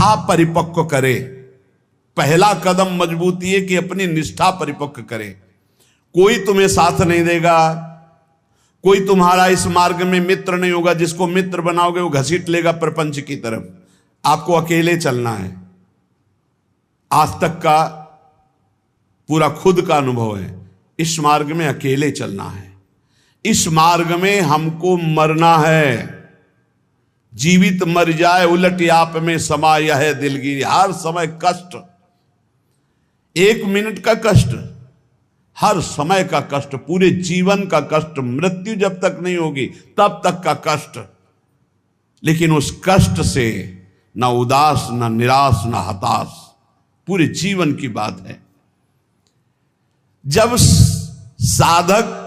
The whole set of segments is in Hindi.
निष्ठा परिपक्व करे। पहला कदम मजबूती है कि अपनी निष्ठा परिपक्व करे। कोई तुम्हें साथ नहीं देगा, कोई तुम्हारा इस मार्ग में मित्र नहीं होगा। जिसको मित्र बनाओगे वो घसीट लेगा प्रपंच की तरफ। आपको अकेले चलना है। आज तक का पूरा खुद का अनुभव है, इस मार्ग में अकेले चलना है। इस मार्ग में हमको मरना है। जीवित मर जाए उलट आप में समा यह है दिलगिरी। हर समय कष्ट, 1 मिनट का कष्ट, हर समय का कष्ट, पूरे जीवन का कष्ट। मृत्यु जब तक नहीं होगी तब तक का कष्ट। लेकिन उस कष्ट से ना उदास, ना निराश, ना हताश, पूरे जीवन की बात है। जब साधक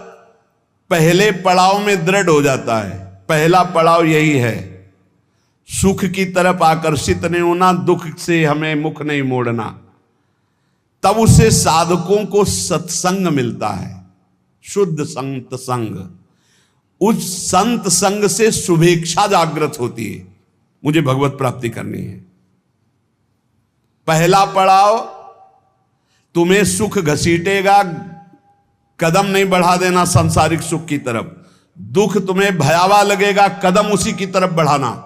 पहले पड़ाव में दृढ़ हो जाता है, पहला पड़ाव यही है, सुख की तरफ आकर्षित नहीं होना, दुख से हमें मुख नहीं मोड़ना, तब उसे साधकों को सत्संग मिलता है, शुद्ध संत संग। उस संत संग से शुभेच्छा जागृत होती है, मुझे भगवत प्राप्ति करनी है। पहला पड़ाव तुम्हें सुख घसीटेगा, कदम नहीं बढ़ा देना सांसारिक सुख की तरफ। दुख तुम्हें भयावह लगेगा, कदम उसी की तरफ बढ़ाना।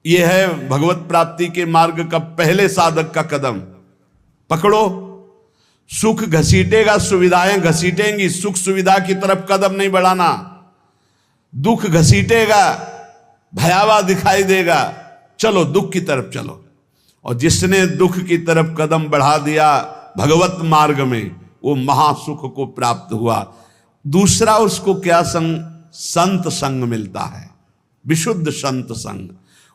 यह है भगवत प्राप्ति के मार्ग का पहले साधक का कदम। पकड़ो, सुख घसीटेगा, सुविधाएं घसीटेंगी, सुख सुविधा की तरफ कदम नहीं बढ़ाना। दुख घसीटेगा, भयावह दिखाई देगा, चलो दुख की तरफ चलो। और जिसने दुख की तरफ कदम बढ़ा दिया भगवत मार्ग में, वो महासुख को प्राप्त हुआ। दूसरा उसको क्या संग? संत संग मिलता है, विशुद्ध संत संग।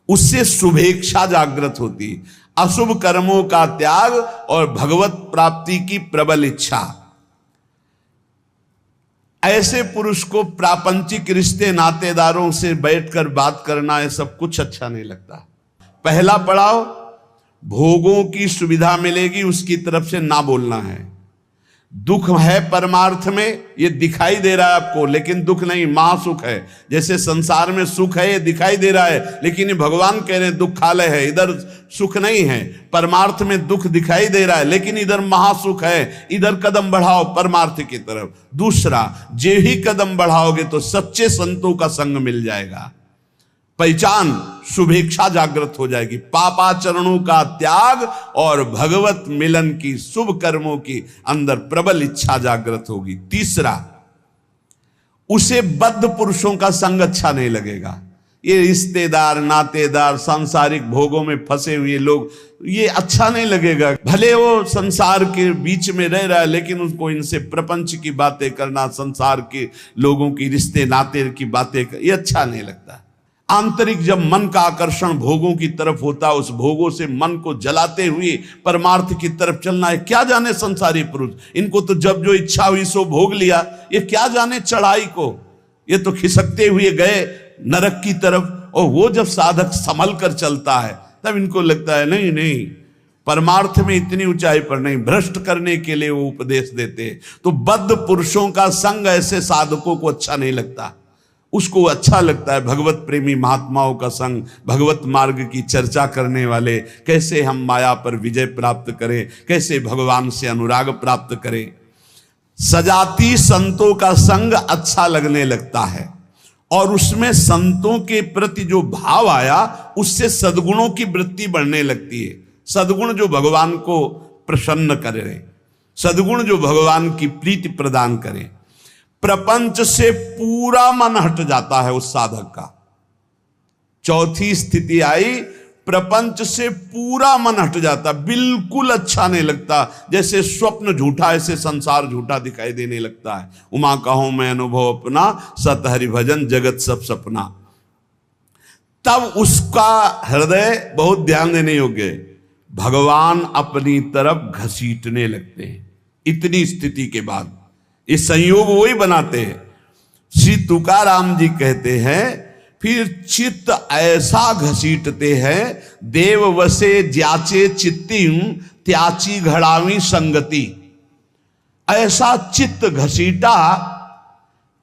उससे शुभेच्छा जागृत होती, अशुभ कर्मों का त्याग और भगवत प्राप्ति की प्रबल इच्छा। ऐसे पुरुष को प्रापंचिक रिश्ते नातेदारों से बैठकर बात करना, ये सब कुछ अच्छा नहीं लगता। पहला पड़ाव भोगों की सुविधा मिलेगी उसकी तरफ से ना बोलना है। दुख है परमार्थ में, ये दिखाई दे रहा है आपको, लेकिन दुख नहीं, महासुख है। जैसे संसार में सुख है ये दिखाई दे रहा है, लेकिन ये भगवान कह रहे हैं दुखालय है, इधर सुख नहीं है। परमार्थ में दुख दिखाई दे रहा है, लेकिन इधर महासुख है, इधर कदम बढ़ाओ परमार्थ की तरफ। दूसरा, जे ही कदम बढ़ाओगे तो सच्चे संतों का संग मिल जाएगा, पहचान, शुभेच्छा जागृत हो जाएगी। पापाचरणों का त्याग और भगवत मिलन की, शुभ कर्मों की अंदर प्रबल इच्छा जागृत होगी। तीसरा, उसे बद्ध पुरुषों का संग अच्छा नहीं लगेगा। ये रिश्तेदार, नातेदार, सांसारिक भोगों में फंसे हुए लोग, ये अच्छा नहीं लगेगा। भले वो संसार के बीच में रह रहा है, लेकिन उसको इनसे प्रपंच की बातें करना, संसार के लोगों की रिश्ते नाते की बातें, ये अच्छा नहीं लगता। आंतरिक जब मन का आकर्षण भोगों की तरफ होता है, उस भोगों से मन को जलाते हुए परमार्थ की तरफ चलना है। क्या जाने संसारी पुरुष, इनको तो जब जो इच्छा हुई सो भोग लिया, ये क्या जाने चढ़ाई को, ये तो खिसकते हुए गए नरक की तरफ। और वो जब साधक संभल कर चलता है तब इनको लगता है नहीं नहीं, परमार्थ में इतनी ऊंचाई पर नहीं, भ्रष्ट करने के लिए वो उपदेश देते। तो बद्ध पुरुषों का संग ऐसे साधकों को अच्छा नहीं लगता। उसको अच्छा लगता है भगवत प्रेमी महात्माओं का संग, भगवत मार्ग की चर्चा करने वाले, कैसे हम माया पर विजय प्राप्त करें, कैसे भगवान से अनुराग प्राप्त करें। सजाती संतों का संग अच्छा लगने लगता है, और उसमें संतों के प्रति जो भाव आया उससे सद्गुणों की वृत्ति बढ़ने लगती है। सद्गुण जो भगवान को प्रसन्न करे, सद्गुण जो भगवान की प्रीति प्रदान करें। प्रपंच से पूरा मन हट जाता है उस साधक का। चौथी स्थिति आई, प्रपंच से पूरा मन हट जाता, बिल्कुल अच्छा नहीं लगता। जैसे स्वप्न झूठा, ऐसे संसार झूठा दिखाई देने लगता है। उमा कहूं मैं अनुभव अपना, सत हरि भजन जगत सब सपना। तब उसका हृदय, बहुत ध्यान देने योग्य, भगवान अपनी तरफ घसीटने लगते हैं। इतनी स्थिति के बाद ये संयोग वही बनाते हैं। श्री तुकाराम जी कहते हैं, फिर चित्त ऐसा घसीटते हैं, देव वसे ज्याचे चित्तिम त्याची घड़ावी संगति। ऐसा चित्त घसीटा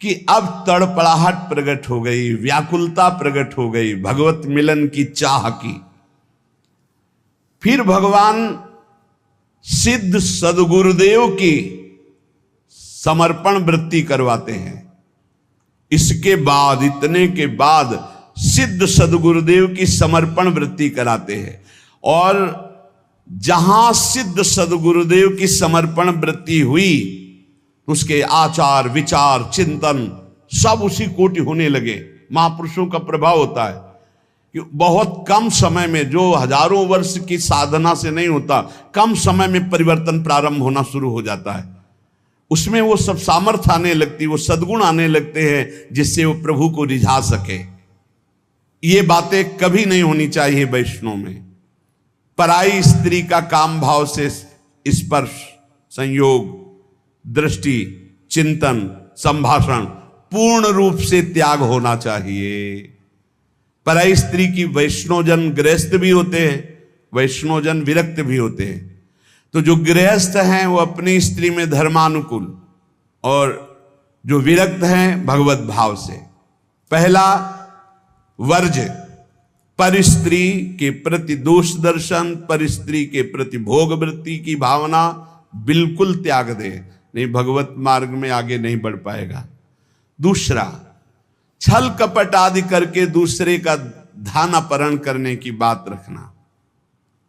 कि अब तड़पड़ाहट प्रकट हो गई, व्याकुलता प्रकट हो गई, भगवत मिलन की चाह की। फिर भगवान सिद्ध सदगुरुदेव की समर्पण वृत्ति करवाते हैं। इसके बाद, इतने के बाद सिद्ध सदगुरुदेव की समर्पण वृत्ति कराते हैं। और जहां सिद्ध सदगुरुदेव की समर्पण वृत्ति हुई, उसके आचार विचार चिंतन सब उसी कोटि होने लगे। महापुरुषों का प्रभाव होता है कि बहुत कम समय में, जो हजारों वर्ष की साधना से नहीं होता, कम समय में परिवर्तन प्रारंभ होना शुरू हो जाता है। उसमें वो सब सामर्थ्य आने लगती, वो सद्गुण आने लगते हैं जिससे वो प्रभु को रिझा सके। ये बातें कभी नहीं होनी चाहिए वैष्णव में। पराई स्त्री का काम भाव से स्पर्श, संयोग, दृष्टि, चिंतन, संभाषण पूर्ण रूप से त्याग होना चाहिए। पराई स्त्री की वैष्णवजन गृहस्थ भी होते हैं, वैष्णवजन विरक्त भी होते हैं। तो जो गृहस्थ हैं वो अपनी स्त्री में धर्मानुकूल, और जो विरक्त हैं भगवत भाव से। पहला वर्ज, पर स्त्री के प्रति दोष दर्शन, पर स्त्री के प्रति भोग वृत्ति की भावना बिल्कुल त्याग दे, नहीं भगवत मार्ग में आगे नहीं बढ़ पाएगा। दूसरा, छल कपट आदि करके दूसरे का धन अपहरण करने की बात रखना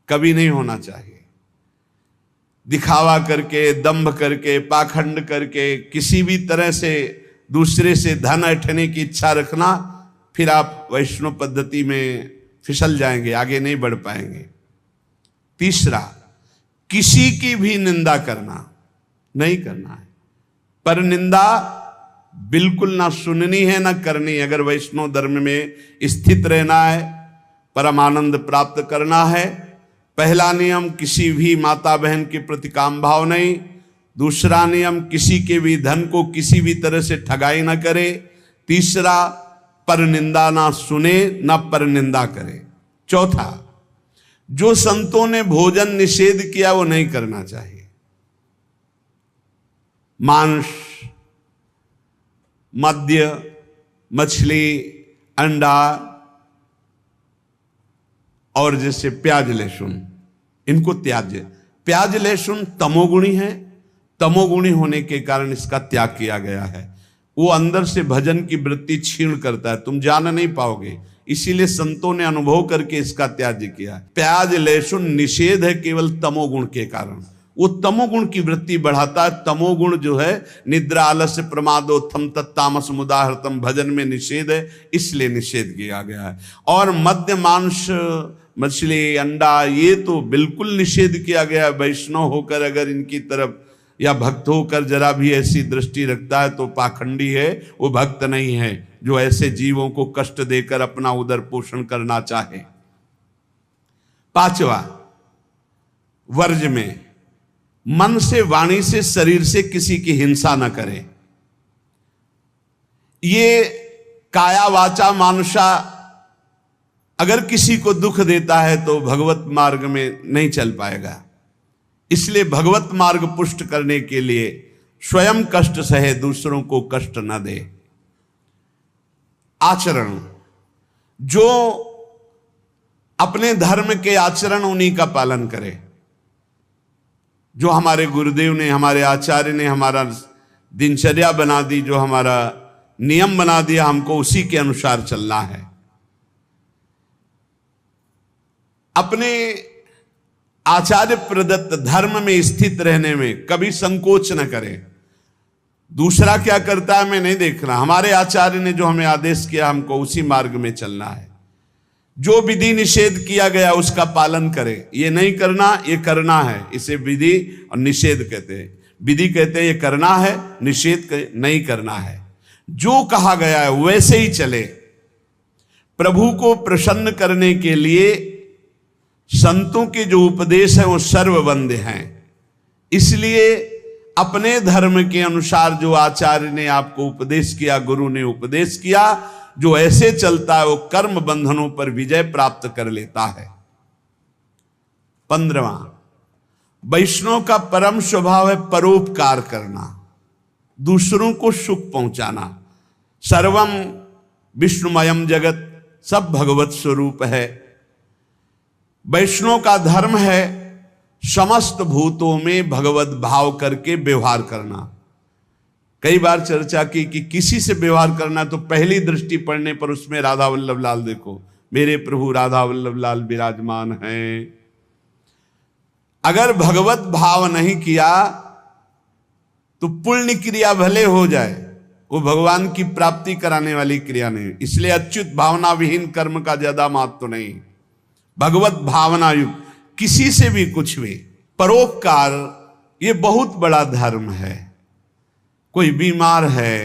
कभी नहीं होना चाहिए। दिखावा करके, दंभ करके, पाखंड करके, किसी भी तरह से दूसरे से धन ऐंठने की इच्छा रखना, फिर आप वैष्णव पद्धति में फिसल जाएंगे, आगे नहीं बढ़ पाएंगे। तीसरा, किसी की भी निंदा करना नहीं करना है। पर निंदा बिल्कुल ना सुननी है ना करनी। अगर वैष्णव धर्म में स्थित रहना है, परमानंद प्राप्त करना है, पहला नियम किसी भी माता बहन के प्रति काम भाव नहीं। दूसरा नियम किसी के भी धन को किसी भी तरह से ठगाई ना करे। तीसरा, पर निंदा ना सुने ना पर निंदा करे। चौथा, जो संतों ने भोजन निषेध किया वो नहीं करना चाहिए। मांस, मद्य, मछली, अंडा और जैसे प्याज लहसुन, इनको त्याज्य। प्याज लहसुन तमोगुणी है, तमोगुणी होने के कारण इसका त्याग किया गया है। वो अंदर से भजन की वृत्ति छीण करता है, तुम जान नहीं पाओगे, इसीलिए संतों ने अनुभव करके इसका त्याग किया है। प्याज लहसुन निषेध है केवल तमोगुण के कारण, वो तमोगुण की वृत्ति बढ़ाता है। तमोगुण जो है निद्रा, आलस्य, प्रमादोत्थम तत्तामस मुदाहृतम, भजन में निषेध है, इसलिए निषेध किया गया है। और मद्य, मांस, मछली, अंडा ये तो बिल्कुल निषेध किया गया है। वैष्णव होकर अगर इनकी तरफ या भक्त होकर जरा भी ऐसी दृष्टि रखता है तो पाखंडी है, वो भक्त नहीं है जो ऐसे जीवों को कष्ट देकर अपना उदर पोषण करना चाहे। पांचवा, वर्ज में मन से, वाणी से, शरीर से किसी की हिंसा न करे। ये काया वाचा मानुषा अगर किसी को दुख देता है तो भगवत मार्ग में नहीं चल पाएगा। इसलिए भगवत मार्ग पुष्ट करने के लिए स्वयं कष्ट सहे, दूसरों को कष्ट न दे। आचरण, जो अपने धर्म के आचरण उन्हीं का पालन करे। जो हमारे गुरुदेव ने, हमारे आचार्य ने हमारा दिनचर्या बना दी, जो हमारा नियम बना दिया, हमको उसी के अनुसार चलना है। अपने आचार्य प्रदत्त धर्म में स्थित रहने में कभी संकोच न करें। दूसरा क्या करता है मैं नहीं देखना, हमारे आचार्य ने जो हमें आदेश किया हमको उसी मार्ग में चलना है। जो विधि निषेध किया गया उसका पालन करें। ये नहीं करना, ये करना है, इसे विधि और निषेध कहते हैं। विधि कहते हैं ये करना है, निषेध नहीं करना है। जो कहा गया है वैसे ही चले। प्रभु को प्रसन्न करने के लिए संतों के जो उपदेश है वो सर्ववंद्य हैं। इसलिए अपने धर्म के अनुसार जो आचार्य ने आपको उपदेश किया, गुरु ने उपदेश किया, जो ऐसे चलता है वो कर्म बंधनों पर विजय प्राप्त कर लेता है। 15वां, वैष्णव का परम स्वभाव है परोपकार करना, दूसरों को सुख पहुंचाना। सर्वम विष्णुमयम जगत, सब भगवत स्वरूप है। वैष्णव का धर्म है समस्त भूतों में भगवत भाव करके व्यवहार करना। कई बार चर्चा की कि किसी से व्यवहार करना तो पहली दृष्टि पड़ने पर उसमें राधा वल्लभ लाल देखो, मेरे प्रभु राधा वल्लभ लाल विराजमान हैं। अगर भगवत भाव नहीं किया तो पुण्य क्रिया भले हो जाए, वो भगवान की प्राप्ति कराने वाली क्रिया नहीं। इसलिए अच्युत भावना विहीन कर्म का ज्यादा महत्व नहीं। भगवत भावना युक्त किसी से भी कुछ भी परोपकार, ये बहुत बड़ा धर्म है। कोई बीमार है,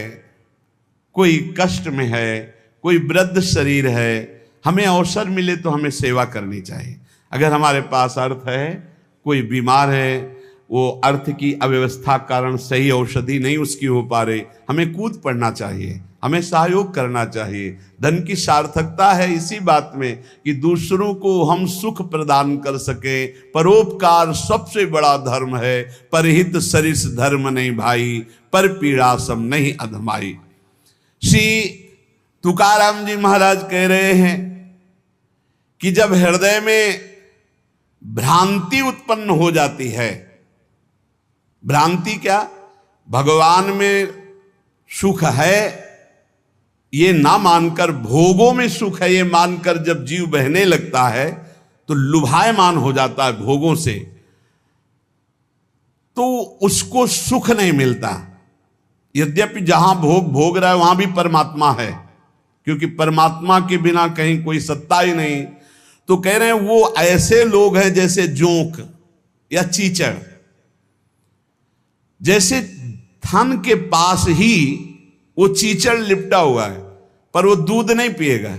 कोई कष्ट में है, कोई वृद्ध शरीर है, हमें अवसर मिले तो हमें सेवा करनी चाहिए। अगर हमारे पास अर्थ है, कोई बीमार है, वो अर्थ की अव्यवस्था कारण सही औषधि नहीं उसकी हो पा रही, हमें कूद पड़ना चाहिए, हमें सहयोग करना चाहिए। धन की सार्थकता है इसी बात में कि दूसरों को हम सुख प्रदान कर सके। परोपकार सबसे बड़ा धर्म है। परहित सरिस धर्म नहीं भाई, पर पीड़ा सम नहीं अधमाई। श्री तुकाराम जी महाराज कह रहे हैं कि जब हृदय में भ्रांति उत्पन्न हो जाती है, भ्रांति क्या, भगवान में सुख है ये ना मानकर, भोगों में सुख है ये मानकर जब जीव बहने लगता है तो लुभायमान हो जाता है भोगों से, तो उसको सुख नहीं मिलता। यद्यपि जहां भोग भोग रहा है वहां भी परमात्मा है, क्योंकि परमात्मा के बिना कहीं कोई सत्ता ही नहीं। तो कह रहे हैं वो ऐसे लोग हैं जैसे जोंक या चीचड़, जैसे थन के पास ही वो चीचड़ लिपटा हुआ है पर वो दूध नहीं पिएगा,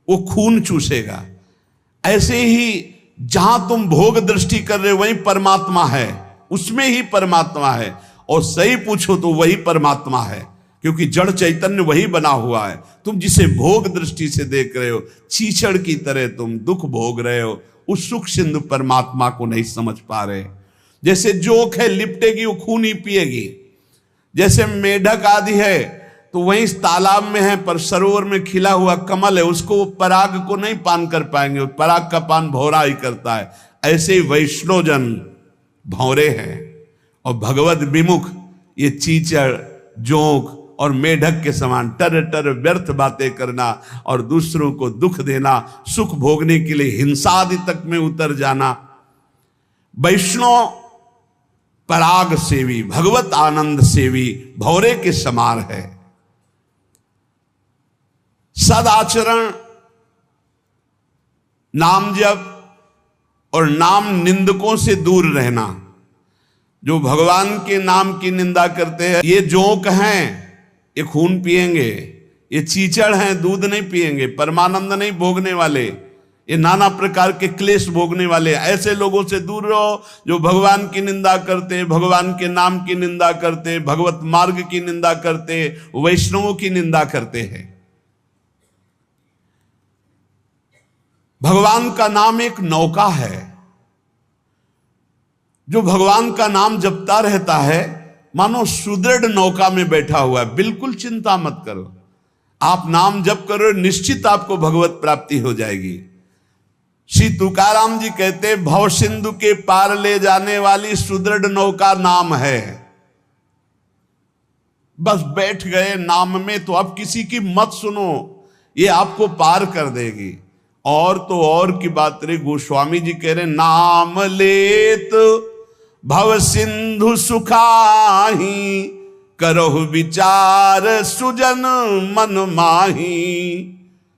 वो खून चूसेगा। ऐसे ही जहां तुम भोग दृष्टि कर रहे हो वही परमात्मा है, उसमें ही परमात्मा है। और सही पूछो तो वही परमात्मा है, क्योंकि जड़ चैतन्य वही बना हुआ है। तुम जिसे भोग दृष्टि से देख रहे हो, चीचड़ की तरह तुम दुख भोग रहे हो, उस सुख सिंधु परमात्मा को नहीं समझ पा रहे। जैसे जोक है, लिपटेगी वो खून ही पिएगी। जैसे मेढक आदि है तो वहीं इस तालाब में है पर सरोवर में खिला हुआ कमल है, उसको पराग को नहीं पान कर पाएंगे, पराग का पान भौरा ही करता है। ऐसे ही वैष्णव जन भौरे हैं और भगवत विमुख ये चीचड़, जोंक और मेढक के समान टर टर व्यर्थ बातें करना और दूसरों को दुख देना, सुख भोगने के लिए हिंसा आदि तक में उतर जाना। वैष्णव पराग सेवी, भगवत आनंद सेवी भौरे के समान है। सदाचरण, नाम जप और नाम निंदकों से दूर रहना। जो भगवान के नाम की निंदा करते हैं, ये जोंक हैं, ये खून पिएंगे, ये चीचड़ हैं, दूध नहीं पिएंगे, परमानंद नहीं भोगने वाले, ये नाना प्रकार के क्लेश भोगने वाले। ऐसे लोगों से दूर रहो जो भगवान की निंदा करते, भगवान के नाम की निंदा करते, भगवत मार्ग की निंदा करते, वैष्णवों की निंदा करते हैं। भगवान का नाम एक नौका है। जो भगवान का नाम जपता रहता है मानो सुदृढ़ नौका में बैठा हुआ है। बिल्कुल चिंता मत करो, आप नाम जप करो, निश्चित आपको भगवत प्राप्ति हो जाएगी। श्री तुकाराम जी कहते, भव सिंधु के पार ले जाने वाली सुदृढ़ नौका नाम है। बस बैठ गए नाम में तो अब किसी की मत सुनो, ये आपको पार कर देगी। और तो और की बात रे, गोस्वामी जी कह रहे, नाम लेत भव सिंधु सुखाही, करहु विचार सुजन मन माही।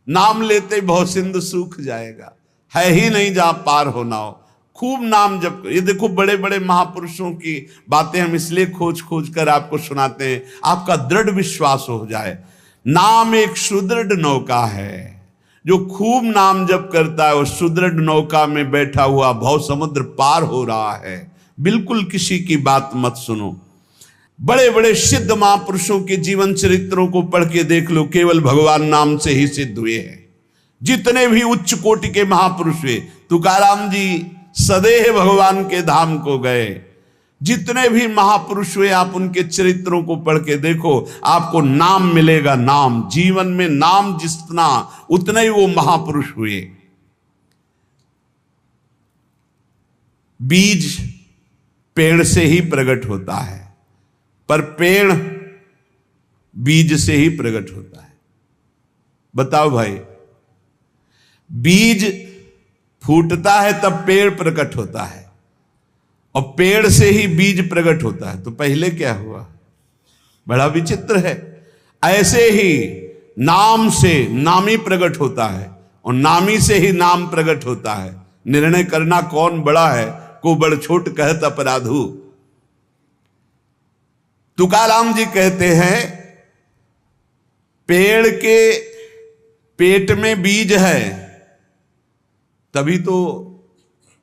नाम लेते भव सिंधु सूख जाएगा, है ही नहीं जहां पार होना हो। खूब नाम जप। ये देखो बड़े बड़े महापुरुषों की बातें हम इसलिए खोज खोज कर आपको सुनाते हैं, आपका दृढ़ विश्वास हो जाए। नाम एक सुदृढ़ नौका है। जो खूब नाम जप करता है वो सुदृढ़ नौका में बैठा हुआ भव समुद्र पार हो रहा है। बिल्कुल किसी की बात मत सुनो। बड़े बड़े सिद्ध महापुरुषों के जीवन चरित्रों को पढ़ के देख लो, केवल भगवान नाम से ही सिद्ध हुए हैं। जितने भी उच्च कोटि के महापुरुष हुए, तुकाराम जी सदैव भगवान के धाम को गए। जितने भी महापुरुष हुए आप उनके चरित्रों को पढ़ के देखो, आपको नाम मिलेगा। नाम जीवन में नाम जितना उतने ही वो महापुरुष हुए। बीज पेड़ से ही प्रकट होता है, पर पेड़ बीज से ही प्रकट होता है। बताओ भाई, बीज फूटता है तब पेड़ प्रकट होता है, और पेड़ से ही बीज प्रकट होता है, तो पहले क्या हुआ? बड़ा विचित्र है। ऐसे ही नाम से नामी प्रकट होता है, और नामी से ही नाम प्रकट होता है। निर्णय करना कौन बड़ा है, को बड़ छोट कहत अपराधु। तुकाराम जी कहते हैं, पेड़ के पेट में बीज है, तभी तो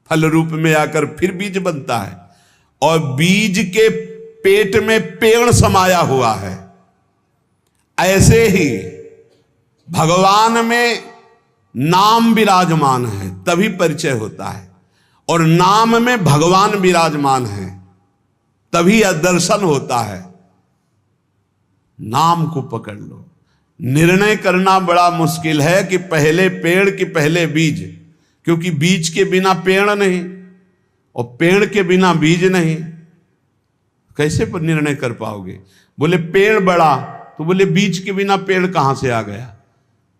फल रूप में आकर फिर बीज बनता है, और बीज के पेट में पेड़ समाया हुआ है। ऐसे ही भगवान में नाम विराजमान है, तभी परिचय होता है, और नाम में भगवान विराजमान है, तभी दर्शन होता है। नाम को पकड़ लो। निर्णय करना बड़ा मुश्किल है कि पहले पेड़ कि पहले बीज, क्योंकि बीज के बिना पेड़ नहीं, और पेड़ के बिना बीज नहीं। कैसे पर निर्णय कर पाओगे? बोले पेड़ बड़ा, तो बोले बीज के बिना पेड़ कहां से आ गया?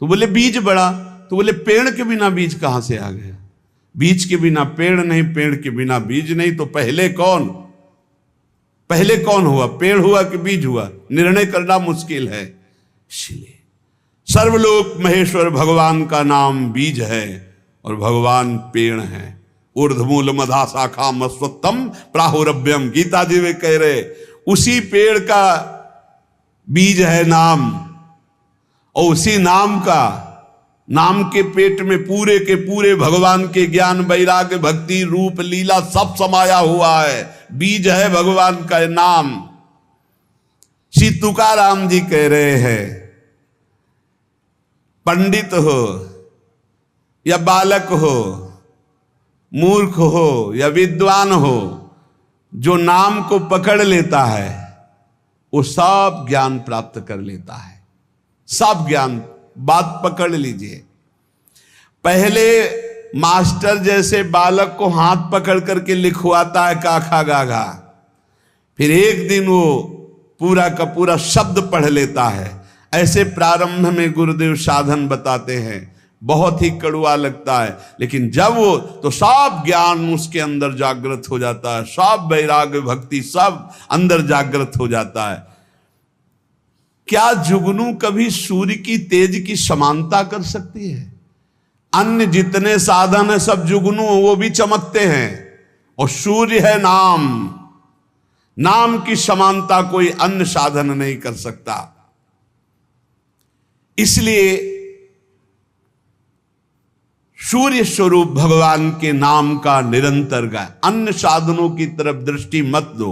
तो बोले बीज बड़ा, तो बोले पेड़ के बिना बीज कहां से आ गया? बीज के बिना पेड़ नहीं, पेड़ के बिना बीज नहीं, तो पहले कौन? पहले कौन हुआ? पेड़ हुआ कि बीज हुआ? निर्णय करना मुश्किल है। इसलिए सर्वलोक महेश्वर भगवान का नाम बीज है, और भगवान पेड़ है। ऊर्ध्वमूल मधा शाखा मस्वत्तम प्राहुरभ्यम, गीता जी में कह रहे, उसी पेड़ का बीज है नाम, और उसी नाम का, नाम के पेट में पूरे के पूरे भगवान के ज्ञान वैराग्य भक्ति रूप लीला सब समाया हुआ है। बीज है भगवान का नाम। श्री तुकाराम जी कह रहे हैं, पंडित हो या बालक हो, मूर्ख हो या विद्वान हो, जो नाम को पकड़ लेता है वो सब ज्ञान प्राप्त कर लेता है। सब ज्ञान, बात पकड़ लीजिए। पहले मास्टर जैसे बालक को हाथ पकड़ करके लिखवाता है काखा गाघा, फिर एक दिन वो पूरा का पूरा शब्द पढ़ लेता है। ऐसे प्रारंभ में गुरुदेव साधन बताते हैं, बहुत ही कड़वा लगता है, लेकिन जब वो, तो सब ज्ञान उसके अंदर जागृत हो जाता है, सब वैराग्य भक्ति सब अंदर जागृत हो जाता है। क्या जुगनू कभी सूर्य की तेज की समानता कर सकती है? अन्य जितने साधन है सब जुगनू, वो भी चमकते हैं, और सूर्य है नाम। नाम की समानता कोई अन्य साधन नहीं कर सकता। इसलिए सूर्य स्वरूप भगवान के नाम का निरंतर गाय, अन्य साधनों की तरफ दृष्टि मत दो।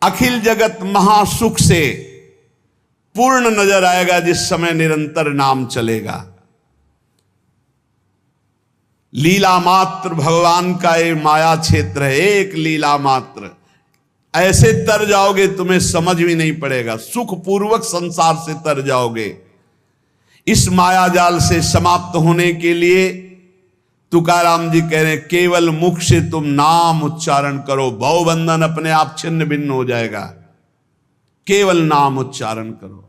अखिल जगत महासुख से पूर्ण नजर आएगा जिस समय निरंतर नाम चलेगा। लीला मात्र भगवान का ये माया क्षेत्र है, एक लीला मात्र। ऐसे तर जाओगे तुम्हें समझ भी नहीं पड़ेगा, सुख पूर्वक संसार से तर जाओगे। इस माया जाल से समाप्त होने के लिए तुकाराम जी कह रहे हैं, केवल मुख से तुम नाम उच्चारण करो, भवबंधन अपने आप छिन्न भिन्न हो जाएगा। केवल नाम उच्चारण करो।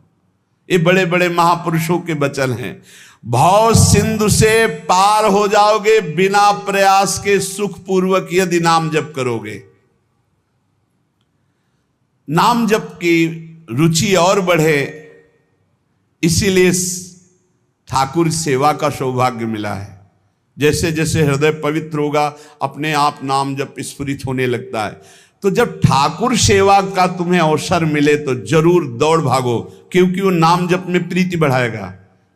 ये बड़े बड़े महापुरुषों के वचन हैं। भव सिंधु से पार हो जाओगे बिना प्रयास के, सुख पूर्वक यदि नाम जप करोगे। नाम जप की रुचि और बढ़े, इसीलिए ठाकुर सेवा का सौभाग्य मिला है। जैसे जैसे हृदय पवित्र होगा अपने आप नाम जप स्फुरित होने लगता है। तो जब ठाकुर सेवा का तुम्हें अवसर मिले तो जरूर दौड़ भागो, क्योंकि वो नाम जप में प्रीति बढ़ाएगा।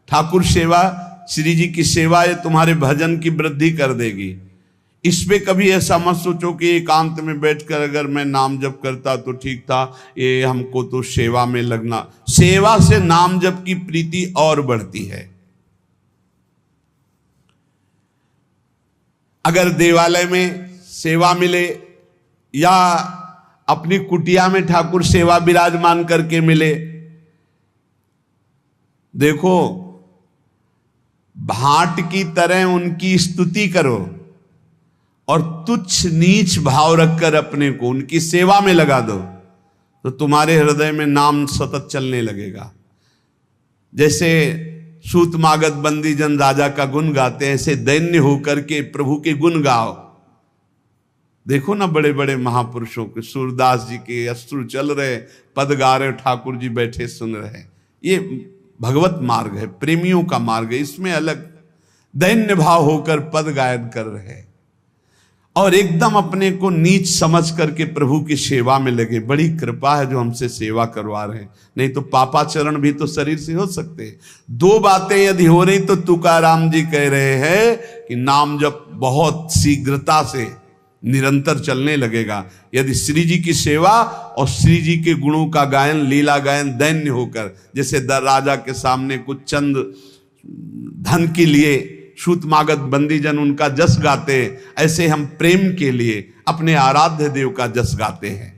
ठाकुर सेवा, श्री जी की सेवा, ये तुम्हारे भजन की वृद्धि कर देगी। इसमें कभी ऐसा मत सोचो कि एकांत में बैठकर अगर मैं नाम जप करता तो ठीक था, ये हमको तो सेवा में लगना। सेवा से नाम जप की प्रीति और बढ़ती है। अगर देवालय में सेवा मिले या अपनी कुटिया में ठाकुर सेवा विराजमान करके मिले, देखो भाट की तरह उनकी स्तुति करो और तुच्छ नीच भाव रखकर अपने को उनकी सेवा में लगा दो, तो तुम्हारे हृदय में नाम सतत चलने लगेगा। जैसे सूत मागध बंदी जन राजा का गुण गाते हैं, ऐसे दैन्य होकर के प्रभु के गुण गाओ। देखो ना बड़े बड़े महापुरुषों के, सूरदास जी के अश्रु चल रहे, पद गा रहे, ठाकुर जी बैठे सुन रहे। ये भगवत मार्ग है, प्रेमियों का मार्ग है। इसमें अलग दैन्य भाव होकर पद गायन कर रहे और एकदम अपने को नीच समझ करके प्रभु की सेवा में लगे। बड़ी कृपा है जो हमसे सेवा करवा रहे हैं, नहीं तो पापाचरण भी तो शरीर से हो सकते हैं। दो बातें यदि हो रही तो तुकाराम जी कह रहे हैं कि नाम जब बहुत शीघ्रता से निरंतर चलने लगेगा, यदि श्री जी की सेवा और श्री जी के गुणों का गायन, लीला गायन दैन्य होकर, जैसे राजा के सामने कुछ चंद धन के लिए सूत मागध बंदी जन उनका जस गाते, ऐसे हम प्रेम के लिए अपने आराध्य देव का जस गाते हैं।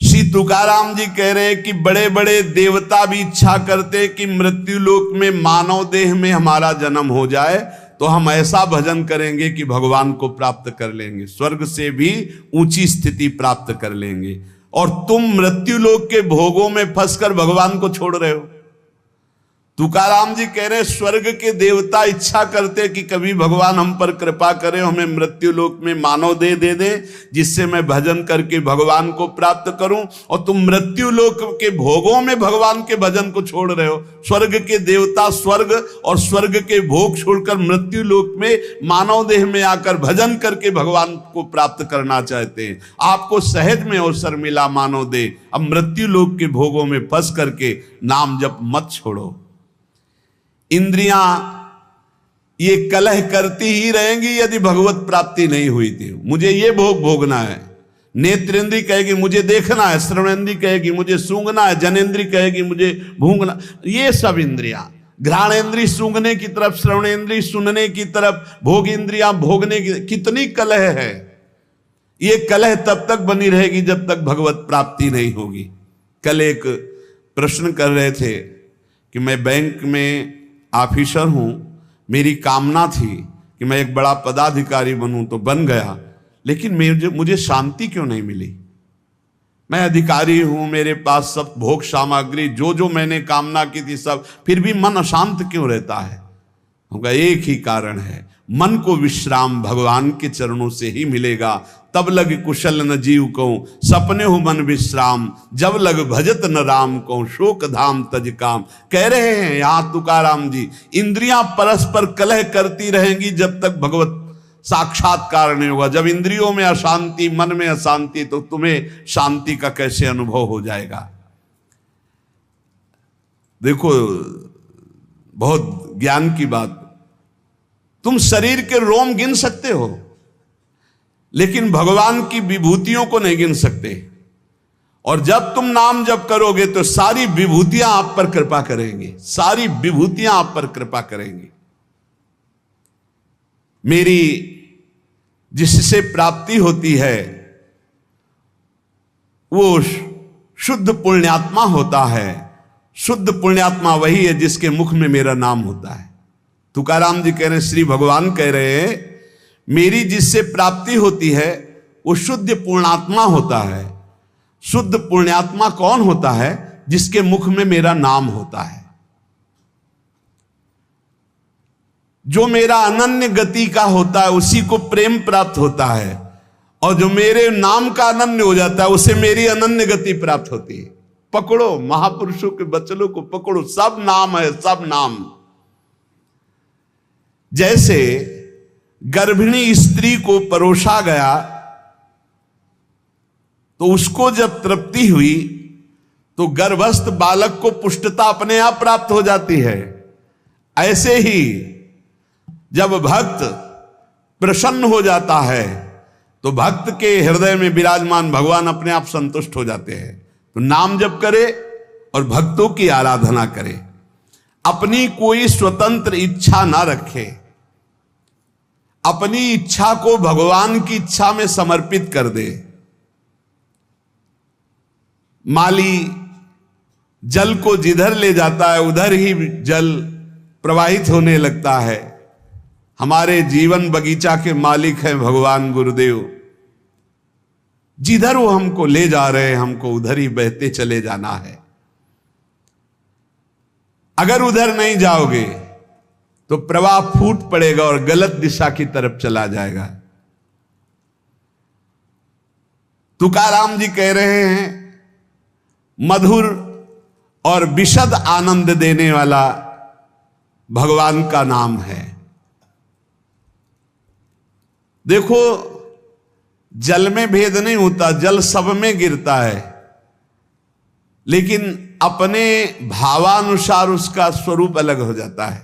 श्री तुकाराम जी कह रहे हैं कि बड़े बड़े देवता भी इच्छा करते कि मृत्यु लोक में मानव देह में हमारा जन्म हो जाए, तो हम ऐसा भजन करेंगे कि भगवान को प्राप्त कर लेंगे, स्वर्ग से भी ऊंची स्थिति प्राप्त कर लेंगे। और तुम मृत्यु लोक के भोगों में फंसकर भगवान को छोड़ रहे हो। तुकाराम जी कह रहे स्वर्ग के देवता इच्छा करते कि कभी भगवान हम पर कृपा करे, हमें मृत्यु लोक में मानव देह दे दे जिससे मैं भजन करके भगवान को प्राप्त करूं, और तुम मृत्यु लोक के भोगों में भगवान के भजन को छोड़ रहे हो। स्वर्ग के देवता स्वर्ग और स्वर्ग के भोग छोड़कर मृत्यु लोक में मानव देह में आकर भजन करके भगवान को प्राप्त करना चाहते हैं। आपको सहज में अवसर मिला मानव देह, अब मृत्यु लोक के भोगों में फंस करके नाम जप मत छोड़ो। इंद्रियां ये कलह करती ही रहेंगी यदि भगवत प्राप्ति नहीं हुई थी। मुझे ये भोग भोगना है, नेत्रेंद्री कहेगी मुझे देखना है, श्रवणेंद्री कहेगी मुझे सूंघना है, जनेंद्री कहेगी मुझे भूंगना। ये सब इंद्रियां, घ्राणेंद्री सूंघने की तरफ, श्रवणेंद्री सुनने की तरफ, भोग इंद्रियां भोगने की, कितनी कलह है। ये कलह तब तक बनी रहेगी जब तक भगवत प्राप्ति नहीं होगी। कल एक प्रश्न कर रहे थे कि मैं बैंक में ऑफिसर हूं, मेरी कामना थी कि मैं एक बड़ा पदाधिकारी बनूं, तो बन गया, लेकिन मुझे शांति क्यों नहीं मिली। मैं अधिकारी हूं, मेरे पास सब भोग सामग्री जो मैंने कामना की थी सब, फिर भी मन अशांत क्यों रहता है। उनका एक ही कारण है, मन को विश्राम भगवान के चरणों से ही मिलेगा। तब लग कुशल न जीव को सपने हो मन विश्राम, जब लग भजत न राम को शोक धाम तज काम। कह रहे हैं यहां तुकाराम जी, इंद्रियां परस्पर कलह करती रहेंगी जब तक भगवत साक्षात्कार नहीं होगा। जब इंद्रियों में अशांति, मन में अशांति, तो तुम्हें शांति का कैसे अनुभव हो जाएगा। देखो बहुत ज्ञान की बात, तुम शरीर के रोम गिन सकते हो लेकिन भगवान की विभूतियों को नहीं गिन सकते। और जब तुम नाम जप करोगे तो सारी विभूतियां आप पर कृपा करेंगी, सारी विभूतियां आप पर कृपा करेंगी। मेरी जिससे प्राप्ति होती है वो शुद्ध पुण्यात्मा होता है। शुद्ध पुण्यात्मा वही है जिसके मुख में मेरा नाम होता है। तुकाराम जी कह रहे हैं, श्री भगवान कह रहे हैं, मेरी जिससे प्राप्ति होती है वो शुद्ध पुण्यात्मा होता है। शुद्ध पुण्यात्मा कौन होता है? जिसके मुख में मेरा नाम होता है, जो मेरा अनन्य गति का होता है, उसी को प्रेम प्राप्त होता है। और जो मेरे नाम का अनन्य हो जाता है उसे मेरी अनन्य गति प्राप्त होती है। पकड़ो, महापुरुषों के वचनों को पकड़ो, सब नाम है, सब नाम। जैसे गर्भिणी स्त्री को परोसा गया तो उसको जब तृप्ति हुई तो गर्भस्थ बालक को पुष्टता अपने आप प्राप्त हो जाती है। ऐसे ही जब भक्त प्रसन्न हो जाता है तो भक्त के हृदय में विराजमान भगवान अपने आप संतुष्ट हो जाते हैं। तो नाम जप करे और भक्तों की आराधना करे, अपनी कोई स्वतंत्र इच्छा ना रखे, अपनी इच्छा को भगवान की इच्छा में समर्पित कर दे। माली जल को जिधर ले जाता है उधर ही जल प्रवाहित होने लगता है। हमारे जीवन बगीचा के मालिक हैं भगवान गुरुदेव। जिधर वो हमको ले जा रहे हैं हमको उधर ही बहते चले जाना है। अगर उधर नहीं जाओगे तो प्रवाह फूट पड़ेगा और गलत दिशा की तरफ चला जाएगा। तुकाराम जी कह रहे हैं मधुर और विशद आनंद देने वाला भगवान का नाम है। देखो, जल में भेद नहीं होता, जल सब में गिरता है, लेकिन अपने भावानुसार उसका स्वरूप अलग हो जाता है।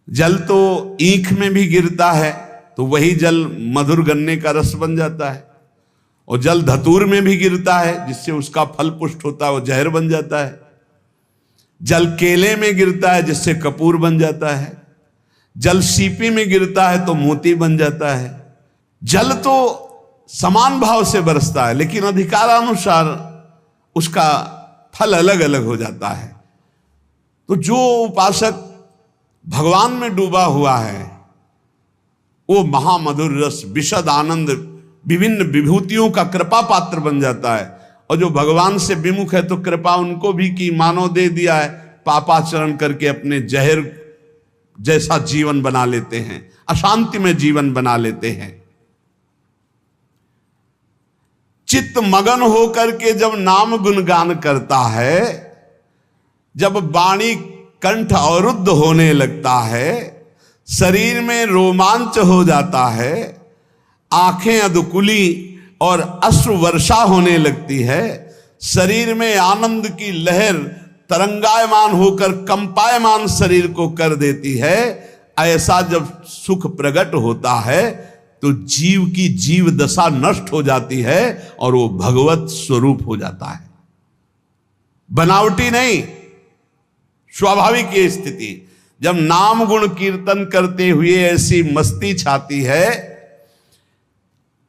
जल तो ईख में भी गिरता है तो वही जल मधुर गन्ने का रस बन जाता है, और जल धतूर में भी गिरता है जिससे उसका फल पुष्ट होता है, वो जहर बन जाता है। जल केले में गिरता है जिससे कपूर बन जाता है। जल सीपी में गिरता है तो मोती बन जाता है। जल तो समान भाव से बरसता है, लेकिन अधिकारानुसार उसका फल अलग अलग हो जाता है। तो जो उपासक भगवान में डूबा हुआ है वो महामधुर रस, विशद आनंद, विभिन्न विभूतियों का कृपा पात्र बन जाता है। और जो भगवान से विमुख है तो कृपा उनको भी की मानो दे दिया है, पापाचरण करके अपने जहर जैसा जीवन बना लेते हैं, अशांति में जीवन बना लेते हैं। चित्त मगन होकर के जब नाम गुणगान करता है, जब वाणी कंठ अवरुद्ध होने लगता है, शरीर में रोमांच हो जाता है, आंखें अधकुली और अश्रु वर्षा होने लगती है, शरीर में आनंद की लहर तरंगायमान होकर कंपायमान शरीर को कर देती है, ऐसा जब सुख प्रकट होता है तो जीव की जीव दशा नष्ट हो जाती है और वो भगवत स्वरूप हो जाता है। बनावटी नहीं, स्वाभाविक ये स्थिति। जब नाम गुण कीर्तन करते हुए ऐसी मस्ती छाती है,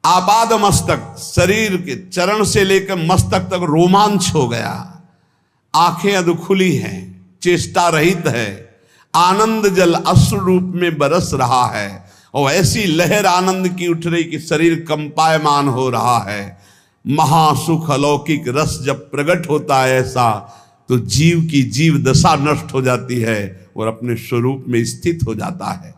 आपाद मस्तक, शरीर के चरण से लेकर मस्तक तक रोमांच हो गया, आंखें अधखुली हैं, चेष्टा रहित है, आनंद जल अश्रु रूप में बरस रहा है, और ऐसी लहर आनंद की उठ रही कि शरीर कंपायमान हो रहा है। महासुख अलौकिक रस जब प्रकट होता है ऐसा, तो जीव की जीव दशा नष्ट हो जाती है और अपने स्वरूप में स्थित हो जाता है।